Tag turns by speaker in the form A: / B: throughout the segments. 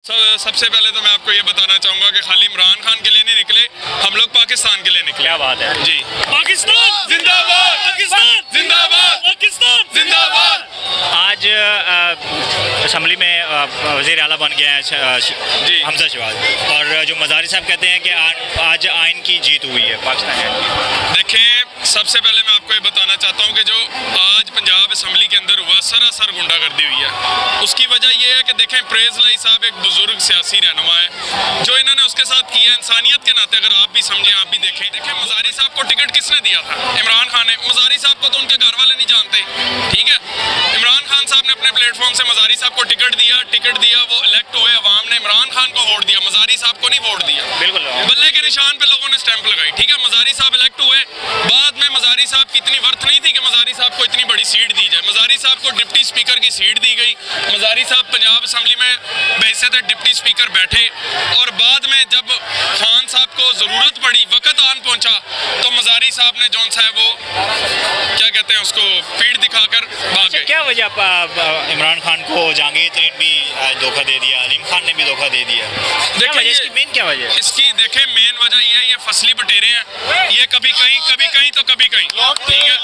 A: सबसे पहले तो मैं आपको ये बताना चाहूँगा कि खाली इमरान खान के लिए नहीं निकले, हम लोग पाकिस्तान के लिए निकले।
B: क्या बात है
A: जी।
C: पाकिस्तान
A: जिंदाबाद,
C: पाकिस्तान
A: जिंदाबाद,
C: पाकिस्तान
A: जिंदाबाद।
B: आज असम्बली में वज़ीर आला बन गया है
A: जी।
B: हमजा शहबाज, और जो मज़ारी साहब कहते हैं कि आज आइन की जीत हुई है पाकिस्तान की।
A: देखें, सबसे पहले मैं आपको ये बताना चाहता हूँ कि जो आज पंजाब असम्बली के अंदर हुआ सरासर गुंडागर्दी हुई है। उसकी वजह यह है कि देखें, प्रेज लाई साहब एक बुजुर्ग सियासी रहनुमा है, जो इन्होंने उसके साथ किया इंसानियत के नाते, अगर आप भी समझें, आप भी देखें। मज़ारी साहब को टिकट किसने दिया था? इमरान खान ने। मज़ारी साहब को तो उनके घर वाले नहीं जानते, ठीक है। इमरान खान साहब ने अपने प्लेटफॉर्म से मज़ारी साहब को टिकट दिया, वो इलेक्ट हुए, अवाम ने इमरान खान को वोट दिया, मज़ारी साहब को नहीं वोट दिया।
B: बिल्कुल
A: बल्ले के निशान पे लोगों ने स्टैंप लगाई, ठीक है। मज़ारी साहब इलेक्ट हुए, बाद में मज़ारी साहब की इतनी वर्थ नहीं थी कि मज़ारी साहब को इतनी बड़ी सीट दी जाए। मज़ारी साहब को डिप्टी स्पीकर की सीट दी गई, मज़ारी साहब पंजाब असम्बली में बहैसियत डिप्टी स्पीकर बैठे, और बाद में जब खान साहब को ज़रूरत पड़ी, वक़्त आन पहुंचा, तो मज़ारी साहब ने जौन सा है वो क्या कहते हैं उसको पीठ दिखाकर भाग गए।
B: क्या वजह इमरान खान को जहांगीर तरीन भी धोखा दे दिया, अलीम खान ने भी धोखा दे दिया?
A: देखिए,
B: इसकी मेन क्या वजह है?
A: इसकी देखें मेन वजह ये है, ये फसली बटेरे हैं, ये कभी कहीं तो कभी कहीं, ठीक है,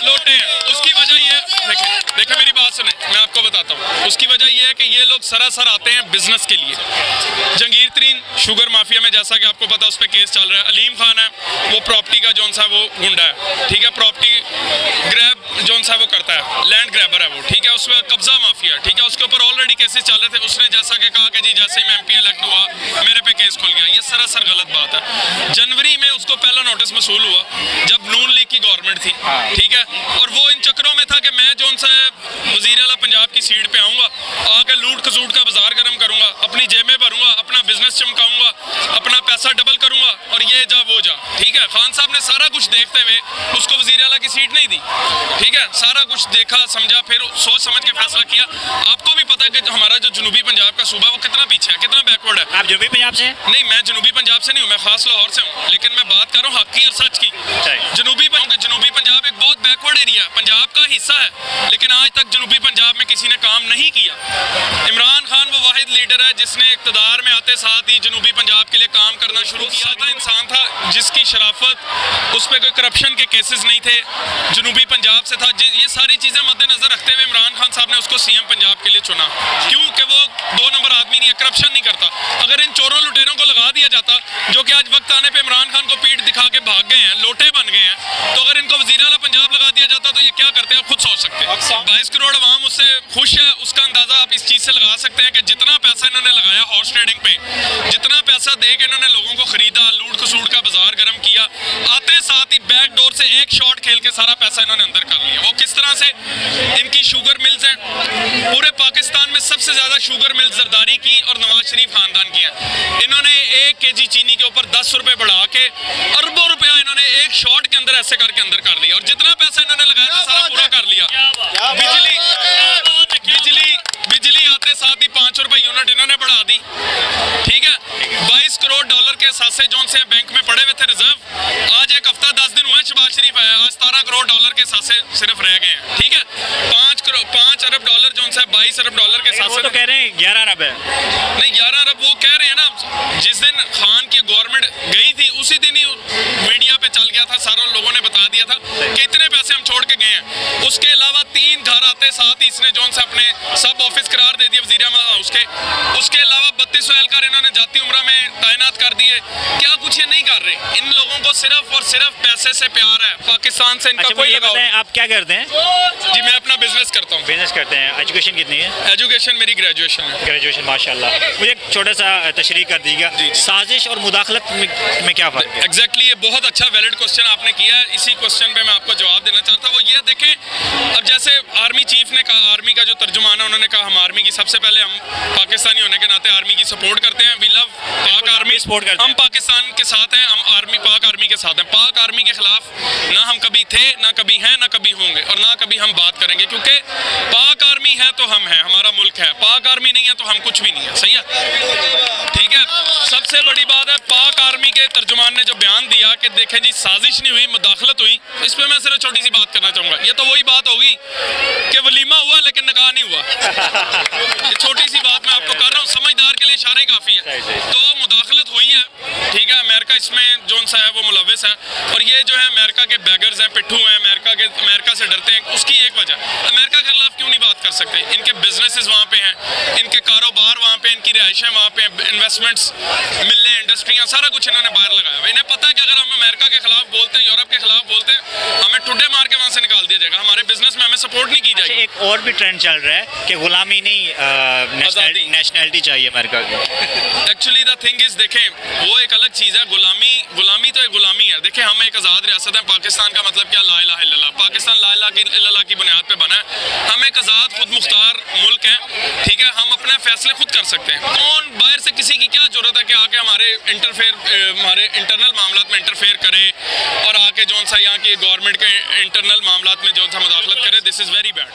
A: लोटे हैं। उसकी वजह ये है, देखें मेरी बात सुने, मैं आपको बताता हूँ। उसकी वजह ये है कि ये लोग सरासर आते हैं बिजनेस के लिए। जहांगीर तरीन शुगर माफिया में, जैसा कि आपको पता, उस पर केस चल रहा है। अलीम खान है, वो प्रॉपर्टी का जौन सा वो गुंडा है, ठीक है, प्रॉपर्टी ग्रैब जौन सा वो करता है, लैंड ग्रैबर है वो, ठीक है, उसमें कब्जा माफिया, ठीक है, उसके ऊपर ऑलरेडी केसेस चल रहे थे। उसने जैसा कि कहा कि जी जैसे ही मैं MP इलेक्ट हुआ मेरे पे केस खुल गया, ये सरासर गलत बात है। जनवरी में उसको पहला नोटिस मसूल हुआ जब नून लीग की गवर्नमेंट थी, ठीक है, और वो इन चक्करों में था कि मैं जौन सा वज़ीर आला पंजाब की सीट पे आऊँगा, आके लूट खसूट का बाजार गर्म करूँगा, अपनी जेबें भरूँगा, अपना बिजनेस चमकाऊँगा, अपना पैसा डबल करूँगा, और ये जा वो जा, ठीक है। खान साहब ने सारा कुछ देखते हुए उसको वज़ीर आला की सीट नहीं दी, ठीक है, सारा कुछ देखा समझा, फिर सोच समझ के फैसला किया। आपको भी पता है कि हमारा जो जनूबी पंजाब का सूबा वो कितना पीछे है, कितना बैकवर्ड है।
B: आप जनूबी पंजाब से?
A: नहीं, मैं जनूबी पंजाब से नहीं हूँ, मैं खास लाहौर से हूँ, लेकिन मैं बात कर रहा हूँ हक की और सच की। जनूबी पंजाब एक बहुत बैकवर्ड एरिया, पंजाब का हिस्सा है, लेकिन आज तक जनूबी पंजाब में किसी ने काम नहीं किया। इमरान खान वो वाहिद लीडर है जिसने इक़्तिदार में आते साथ ही जनूबी पंजाब के लिए काम करना शुरू किया था। इंसान था जिसकी शराफत, उस पर कोई करप्शन के केसेस नहीं थे, जनूबी पंजाब से था। ये सारी चीज़ें मद्देनजर रखते हुए इमरान खान साहब ने उसको CM पंजाब के लिए चुना, क्योंकि वो 2 नंबर आदमी नहीं है, करप्शन नहीं करता। अगर इन चोरों लुटेरों को लगा दिया जाता, जो कि आज वक्त आने पे इमरान खान को पीठ दिखा के भाग गए हैं, लोटे बन गए हैं, तो अगर इनको वज़ीर आला पंजाब लगा दिया जाता तो ये क्या करते हैं, आप खुद सोच सकते हैं। 22 करोड़ अवाम उससे खुश है, उसका अंदाजा आप इस चीज़ से लगा सकते हैं कि जितना पैसा इन्होंने लगाया हॉर्स ट्रेडिंग पे, जितना पैसा दे के इन्होंने लोगों को खरीदा, लूट खसूट का बाजार गर्म किया, आते साथ ही बैक डोर से एक शॉट खेल के सारा पैसा इन्होंने अंदर कर लिया। वो किस तरह से? इनकी शुगर मिल्स हैं, पूरे पाकिस्तान में सबसे ज़्यादा शुगर मिल्स जरदारी की और नवाज शरीफ खानदान की हैं। इन्होंने 1 kg चीनी के ऊपर 10 रुपये बढ़ा के अरबों रुपया इन्होंने एक शॉट के अंदर ऐसे करके अंदर कर लिया, और जितना पैसा इन्होंने लगाया था सारा पूरा कर लिया। बिजली आते साथ ही 5 रुपये यूनिट इन्होंने बढ़ा दी, ठीक है। 22 करोड़ डॉलर के सासे जौन से बैंक में पड़े हुए थे रिजर्व, आज एक हफ्ता 10 दिन हुए शहबाज शरीफ आया, आज 17 करोड़ डॉलर के सासे सिर्फ रह गए हैं, ठीक है। 5 अरब डॉलर जौन सा 22 अरब डॉलर के सासे,
B: तो कह रहे हैं 11 अरब है।
A: नहीं, 11 अरब वो कह रहे हैं ना। जिस दिन खान की गवर्नमेंट गई थी उसी दिन ही मीडिया पे चल गया था, सारे लोगों ने बता दिया था कि इतने पैसे हम छोड़ के गए हैं। उसके अलावा 3 घर आते साथ ही इसने जौन सा अपने सब ऑफिस करार दे दिए वज़ीर आला हाउस के। उसके अलावा 32 एहलकार इन्होंने जाती उम्रा में तैनात कर दिए। क्या कुछ ये नहीं कर रहे? इन लोगों को सिर्फ और सिर्फ पैसे से प्यार है, पाकिस्तान से इनका कोई लगाव नहीं।
B: आप क्या करते हैं?
A: जी, मैं अपना बिजनेस करता हूँ।
B: बिजनेस करते हैं। एजुकेशन कितनी है?
A: एजुकेशन मेरी ग्रेजुएशन है।
B: ग्रेजुएशन, माशाल्लाह। मुझे एक छोटा सा तशरीह कर दीजिएगा, साजिश और मुदाखलत में क्या फ़र्क है?
A: एग्जैक्टली, ये बहुत अच्छा वैलिड क्वेश्चन आपने किया है। इसी क्वेश्चन पे मैं आपको जवाब देना चाहता हूँ। वो ये देखें, अब जैसे आर्मी चीफ ने कहा, आर्मी का जो तर्जुमान है उन्होंने कहा हम आर्मी की, सबसे पहले हम पाकिस्तानी होने के नाते आर्मी की सपोर्ट करते हैं। वी लव पाक आर्मी,
B: सपोर्ट करते हैं।
A: हम पाकिस्तान के साथ हैं, हम आर्मी पाक आर्मी के साथ हैं। पाक आर्मी के खिलाफ ना हम कभी थे, ना कभी हैं, ना कभी होंगे, और ना कभी हम बात करेंगे, क्योंकि पाक आर्मी है तो हम हैं, हमारा मुल्क है। पाक आर्मी नहीं है तो हम कुछ भी नहीं है। सही है, ठीक है। सबसे बड़ी बात है, पाक आर्मी के तर्जुमान ने जो बयान दिया कि देखें जी साजिश नहीं हुई, मुदाखलत हुई, इस पर मैं सिर्फ छोटी सी बात करना चाहूँगा। ये तो वही बात होगी कि वलीमा हुआ लेकिन निकाह नहीं हुआ। ये छोटी सी बात मैं आपको कर रहा हूँ। इशारा ही काफ़ी है। तो मुदाखलत हुई है, ठीक है, अमेरिका इसमें जो सा है वो मुलविस है, और ये जो है अमेरिका के बैगर्स हैं, पिट्ठू हैं, अमेरिका से डरते हैं। उसकी एक वजह, अमेरिका के खिलाफ क्यों नहीं बात कर सकते? इनके बिजनेसेस वहाँ पे हैं, इनके कारोबार वहाँ पे, इनकी रिहाइशें वहाँ पे, इन्वेस्टमेंट्स, मिलें, इंडस्ट्रियाँ, सारा कुछ इन्होंने बाहर लगाया हुआ। इन्हें पता है कि अगर हम अमेरिका के खिलाफ बोलते हैं, यूरोप के खिलाफ बोलते हैं, हमें ठुड्डे मार के वहाँ से निकाल दिया जाएगा, हमारे बिजनेस में हमें सपोर्ट नहीं की जाएगी।
B: एक और भी ट्रेंड चल रहा है कि गुलामी नहीं, नेशनैलिटी चाहिए अमेरिका की।
A: एक्चुअली द थिंग इज, देखें, वो एक अलग चीज़ है। गुलामी तो एक गुलामी है। देखें, हम एक आज़ाद रियासत है। पाकिस्तान का मतलब क्या? ला इलाहा इल्लल्लाह। पाकिस्तान ला इलाहा इल्लल्लाह की बुनियाद पे बना है। हम एक आज़ाद खुद मुख्तार मुल्क है, ठीक है, हम अपने फैसले खुद कर सकते हैं। कौन बाहर से किसी की क्या जरूरत है कि आके हमारे इंटरनल मामलात में इंटरफेयर करे और आके जौन सा यहाँ की गवर्नमेंट के इंटरनल मामलात में जौन सा मुदाखलत करे? This is very bad.